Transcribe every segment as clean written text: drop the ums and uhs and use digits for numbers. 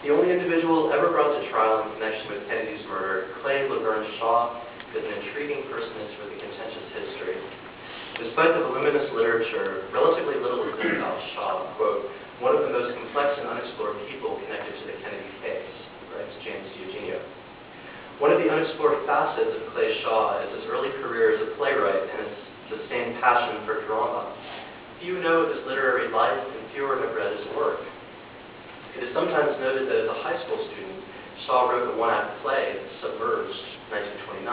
The only individual ever brought to trial in connection with Kennedy's murder, Clay Laverne Shaw, is an intriguing personage with a contentious history. Despite the voluminous literature, relatively little is known about Shaw, quote, one of the most complex and unexplored people connected to the Kennedy case, writes James Eugenio. One of the unexplored facets of Clay Shaw is his early career as a playwright and his sustained passion for drama. Few know of his literary life, and fewer have read his work. It is sometimes noted that as a high school student, Shaw wrote a one-act play, Submerged, 1929,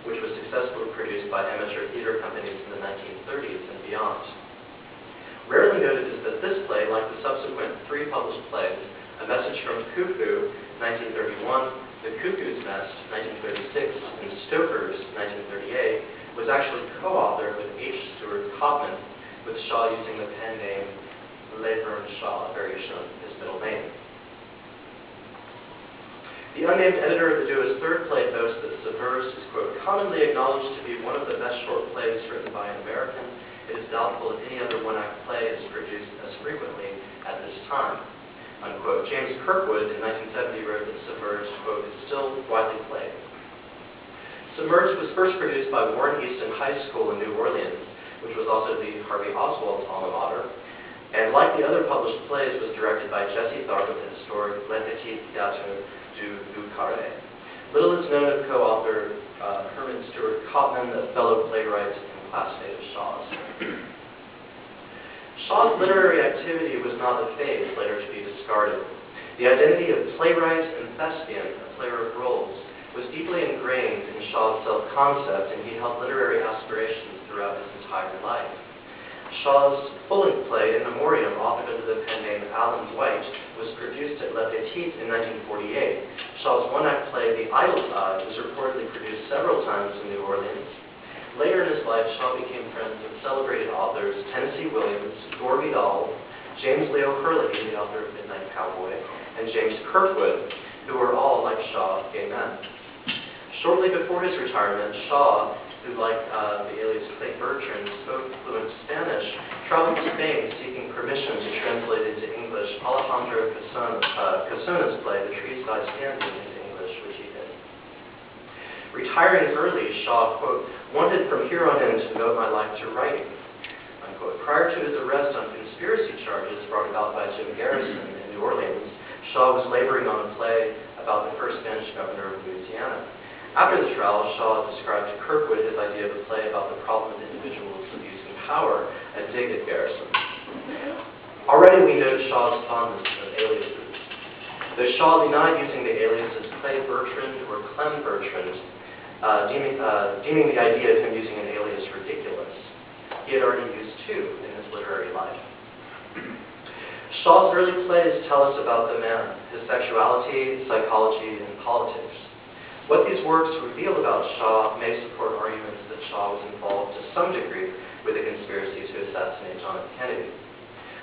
which was successfully produced by amateur theater companies in the 1930s and beyond. Rarely noted is that this play, like the subsequent 3 published plays, A Message from Khufu, 1931, The Cuckoo's Nest, 1936, and Stoker's, 1938, was actually co-authored with H. Stuart Copman, with Shaw using the pen name Laverne Shaw, a variation of his middle name. The unnamed editor of the duo's third play boasts that Submerged is, quote, commonly acknowledged to be one of the best short plays written by an American. It is doubtful if any other one-act play is produced as frequently at this time, unquote. James Kirkwood in 1970 wrote that Submerged, quote, is still widely played. Submerged was first produced by Warren Easton High School in New Orleans, which was also the Harvey Oswald's alma mater, and like the other published plays, was directed by Jesse Tharp of the historic Le Petit Théâtre du Carré. Little is known of co-author Herman Stewart Copman, a fellow playwright and classmate of Shaw's. Shaw's literary activity was not a phase later to be discarded. The identity of playwright and thespian, a player of roles, was deeply ingrained in Shaw's self-concept, and he held literary aspirations throughout his entire life. Shaw's full-length play, In Memoriam, authored under the pen name Alan White, was produced at Le Petit in 1948. Shaw's one-act play, The Idle Tide, was reportedly produced several times in New Orleans. Later in his life, Shaw became friends with celebrated authors Tennessee Williams, Gore Vidal, James Leo Hurley, the author of Midnight Cowboy, and James Kirkwood, who were all, like Shaw, gay men. Shortly before his retirement, Shaw, who, like the alias Clay Bertrand, spoke fluent Spanish, traveled to Spain seeking permission to translate into English Alejandro Casona's play, The Trees Die Standing, into English, which he did. Retiring early, Shaw, quote, wanted from here on in to devote my life to writing, unquote. Prior to his arrest on conspiracy charges brought about by Jim Garrison in New Orleans, Shaw was laboring on a play about the first Spanish governor of Louisiana. After the trial, Shaw described to Kirkwood his idea of a play about the problem of individuals abusing power and dig at Garrison. Already we note Shaw's fondness of aliases. Though Shaw denied using the aliases Clay Bertrand or Clem Bertrand, deeming the idea of him using an alias ridiculous, he had already used 2 in his literary life. Shaw's early plays tell us about the man, his sexuality, psychology, and politics. What these works reveal about Shaw may support arguments that Shaw was involved to some degree with the conspiracy to assassinate John F. Kennedy.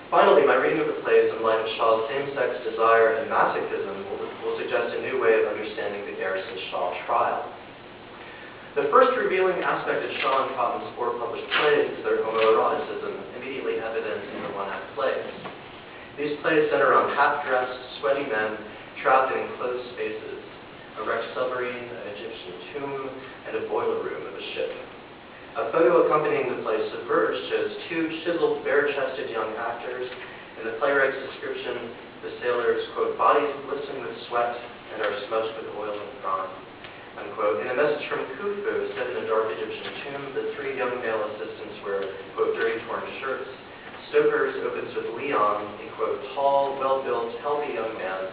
Finally, my reading of the plays in light of Shaw's same-sex desire and masochism will suggest a new way of understanding the Garrison-Shaw trial. The first revealing aspect of Shaw and Cotton's 4 published plays is their homoeroticism, immediately evident in the one-act plays. These plays center on half-dressed, sweaty men trapped in enclosed spaces, a wrecked submarine, an Egyptian tomb, and a boiler room of a ship. A photo accompanying the play Submerged shows 2 chiseled, bare-chested young actors. In the playwright's description, the sailors, quote, bodies glisten with sweat and are smudged with oil and brine, unquote. In A Message from Khufu, set in a dark Egyptian tomb, the 3 young male assistants wear, quote, dirty torn shirts. Stoker's opens with Leon, a, quote, tall, well-built, healthy young man,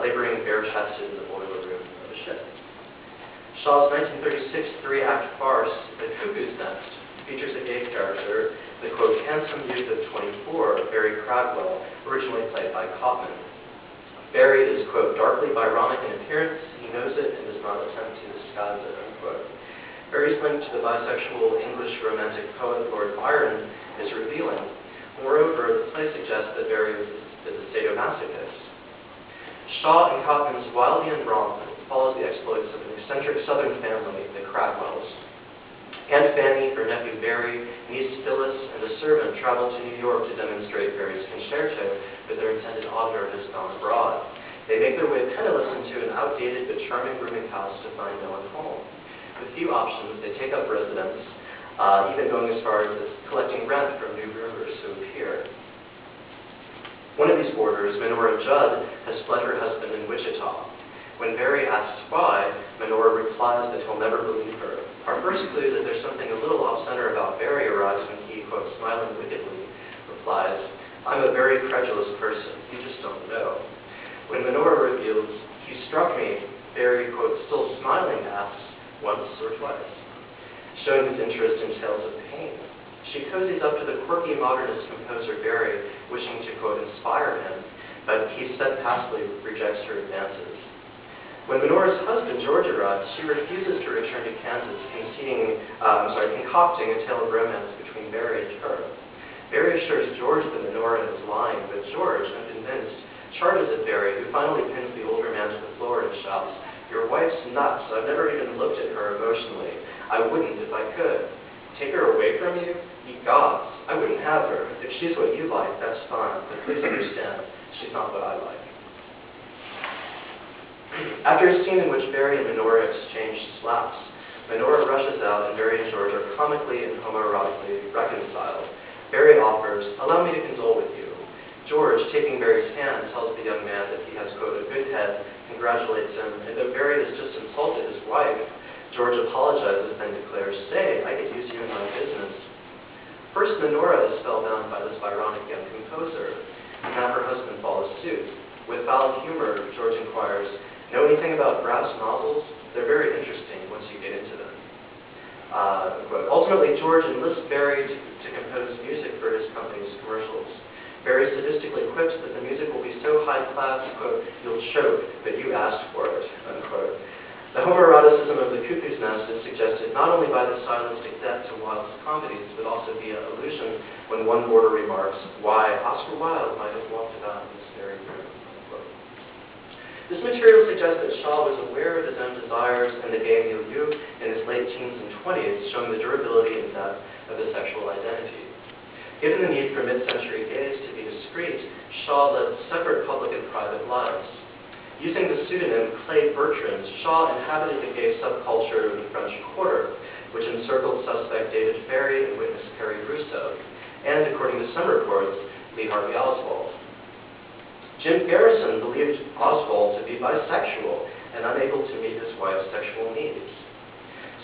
laboring bare-chested in the boiler room of a ship. Shaw's 1936 3-act farce, The Cuckoo's Nest, features a gay character, the, quote, handsome youth of 24, Barry Cragwell, originally played by Kaufman. Barry is, quote, darkly Byronic in appearance, he knows it and does not attempt to disguise it, unquote. Barry's link to the bisexual English romantic poet Lord Byron is revealing. Moreover, the play suggests that Barry is a sadomasochist. Shaw and Cotton's Wild and Romp follows the exploits of an eccentric Southern family, the Cragwells. Aunt Fanny, her nephew Barry, niece Phyllis, and a servant travel to New York to demonstrate Barry's concerto, but their intended auditor has gone abroad. They make their way penniless into an outdated but charming rooming house to find no one home. With few options, they take up residence, even going as far as collecting rent from new roomers who appear. One of these boarders, Menorah Judd, has fled her husband in Wichita. When Barry asks why, Menorah replies that he'll never believe her. Our first clue that there's something a little off-center about Barry arrives when he, quote, smiling wickedly, replies, "I'm a very credulous person. You just don't know." When Menorah reveals, "He struck me," Barry, quote, still smiling, asks, "Once or twice?" Showing his interest in tales of pain. She cozies up to the quirky modernist composer Barry, wishing to, quote, inspire him, but he steadfastly rejects her advances. When Menorah's husband, George, arrives, she refuses to return to Kansas, concocting a tale of romance between Barry and her. Barry assures George that Menorah is lying, but George, unconvinced, charges at Barry, who finally pins the older man to the floor and shouts, "Your wife's nuts. I've never even looked at her emotionally. I wouldn't if I could. Take her away from you? Ye gods, I wouldn't have her. If she's what you like, that's fine, but please understand, she's not what I like." After a scene in which Barry and Menorah exchange slaps, Menorah rushes out and Barry and George are comically and homoerotically reconciled. Barry offers, "Allow me to condole with you." George, taking Barry's hand, tells the young man that he has, quote, "a good head," congratulates him, and though Barry has just insulted his wife, George apologizes and declares, "Say, I could use you in my business." First, Menorah is spellbound by this Byronic young composer, and now her husband follows suit. With foul humor, George inquires, "Know anything about brass nozzles? They're very interesting once you get into them." Ultimately, George enlists Barry to compose music for his company's commercials. Barry sadistically quips that the music will be so high class, quote, "you'll choke, but you asked for it," unquote. The homoeroticism of the Cuckoo's Nest is suggested not only by the stylistic depth to Wilde's comedies, but also via allusion when one boarder remarks, "Why, Oscar Wilde might have walked about in this very room," unquote. This material suggests that Shaw was aware of his own desires and the gay milieu in his late teens and 20s, showing the durability and depth of his sexual identity. Given the need for mid-century gays to be discreet, Shaw led separate public and private lives. Using the pseudonym Clay Bertrand, Shaw inhabited the gay subculture of the French Quarter, which encircled suspect David Ferry and witness Perry Rousseau, and, according to some reports, Lee Harvey Oswald. Jim Garrison believed Oswald to be bisexual and unable to meet his wife's sexual needs.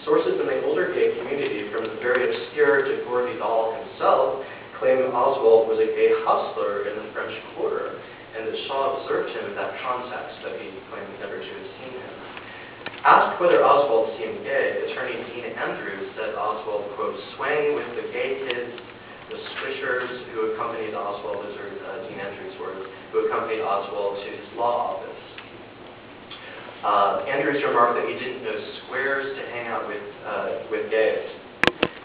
Sources in the older gay community, from the very obscure to Gore Vidal himself, claim Oswald was a gay hustler in the French Quarter, and that Shaw observed him in that context, but he claimed never to have seen him. Asked whether Oswald seemed gay, attorney Dean Andrews said Oswald, quote, "swang with the gay kids, the swishers who accompanied Oswald," those are Dean Andrews' words, "who accompanied Oswald to his law office." Andrews remarked that he didn't know squares to hang out with gays.